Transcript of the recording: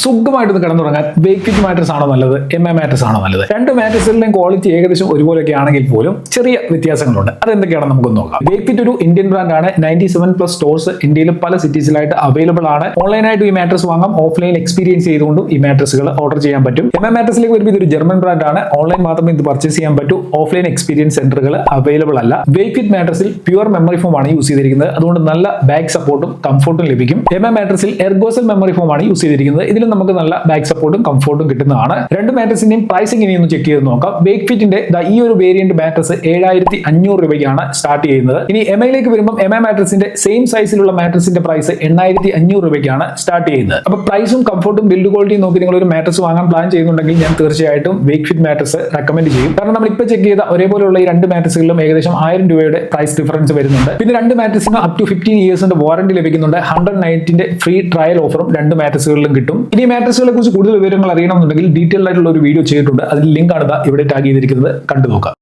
സുഖമായിട്ട് കിടന്നുറങ്ങാൻ വേക്ക്ഫിറ്റ് മാട്രസ് ആണോ നല്ലത്, MA മാട്രസ് ആണോ നല്ലത്? രണ്ട് മാട്രസുകളുടെയും ക്വാളിറ്റി ഏകദേശം ഒരുപോലെയൊക്കെ ആണെങ്കിൽ പോലും ചെറിയ വ്യത്യാസങ്ങളുണ്ട്. അതെന്തൊക്കെയാണെന്ന് നമുക്കൊന്ന് നോക്കാം. വേക്ക്ഫിറ്റ് ഒരു ഇന്ത്യൻ ബ്രാൻഡാണ്. 97+ സ്റ്റോഴ്സ് ഇന്ത്യയിൽ പല സിറ്റീസിലായിട്ട് അവൈലബിൾ ആണ്. ഓൺലൈനായിട്ട് ഈ മാട്രസ് വാങ്ങാം, ഓഫ്ലൈൻ എക്സ്പീരിയൻസ് ചെയ്തുകൊണ്ടും ഈ മാട്രസുകൾ ഓർഡർ ചെയ്യാൻ പറ്റും. MA മാട്രസിലേക്ക് വരുമ്പോൾ ഇതൊരു ജർമ്മൻ ബ്രാൻഡാണ്. ഓൺലൈൻ മാത്രമേ ഇത് പർച്ചേസ് ചെയ്യാൻ പറ്റൂ. ഓഫ്ലൈൻ എക്സ്പീരിയൻസ് സെന്ററുകൾ അവൈലബിൾ അല്ല. വേക്ക്ഫിറ്റ് മാട്രസിൽ പ്യുവർ മെമ്മറി ഫോം ആണ് യൂസ് ചെയ്തിരിക്കുന്നത്. അതുകൊണ്ട് നല്ല ബാക്ക് സപ്പോർട്ടും കംഫോർട്ടും ലഭിക്കും. MA മാട്രസിൽ എർഗോസൽ മെമ്മറി ഫോം ആണ് യൂസ് ചെയ്തിരിക്കുന്നത്. ഇതിലും നമുക്ക് നല്ല ബാക്ക് സപ്പോർട്ടും കംഫോർട്ടും കിട്ടുന്നതാണ്. രണ്ട് മാട്രസിന്റെയും പ്രൈസിംഗ് ഇനി ഒന്ന് ചെക്ക് ചെയ്ത് നോക്കാം. വേക്ക്ഫിറ്റിന്റെ ഈ ഒരു വേരിയന്റ് മാട്രസ് 7500 രൂപയ്ക്കാണ് സ്റ്റാർട്ട് ചെയ്യുന്നത്. ഇനി MAയിലേക്ക് വരുമ്പോൾ MA മാട്രസിന്റെ സെയിം സൈസിലുള്ള മാട്രസിന്റെ പ്രൈസ് 8500 രൂപയ്ക്കാണ് സ്റ്റാർട്ട് ചെയ്യുന്നത്. അപ്പൊ പ്രൈസും കംഫോർട്ടും ബിൽഡ് ക്വാളിറ്റിയും നോക്കി നിങ്ങൾ ഒരു മാട്രസ് വാങ്ങാൻ പ്ലാൻ ചെയ്യുന്നുണ്ടെങ്കിൽ ഞാൻ തീർച്ചയായിട്ടും വേക്ക്ഫിറ്റ് മാട്രസ് റെക്കമെൻഡ് ചെയ്യും. കാരണം നമ്മൾ ഇപ്പോൾ ചെക്ക് ചെയ്ത ഒരേപോലെയുള്ള ഈ രണ്ട് മാട്രസുകളിലും ഏകദേശം 1000 രൂപയുടെ പ്രൈസ് ഡിഫറൻസ് വരുന്നുണ്ട്. പിന്നെ രണ്ട് മാട്രസിന് അപ് ടു 15 ഇയേഴ്സിന്റെ വാറന്റി ലഭിക്കുന്നുണ്ട്. 100 നൈറ്റിന്റെ ഫ്രീ ട്രയൽ ഓഫറും രണ്ട് മാട്രസുകളിലും കിട്ടും. ഇനി മാട്രസുകളെ കുറിച്ച് കൂടുതൽ വിവരങ്ങൾ അറിയണമെന്നുണ്ടെങ്കിൽ ഡീറ്റെയിൽ ആയിട്ടുള്ള ഒരു വീഡിയോ ചെയ്തിട്ടുണ്ട്. അതിൽ ലിങ്ക് ആണ് ഇവിടെ ടാഗ് ചെയ്തിരിക്കുന്നത്, കണ്ടു നോക്കാം.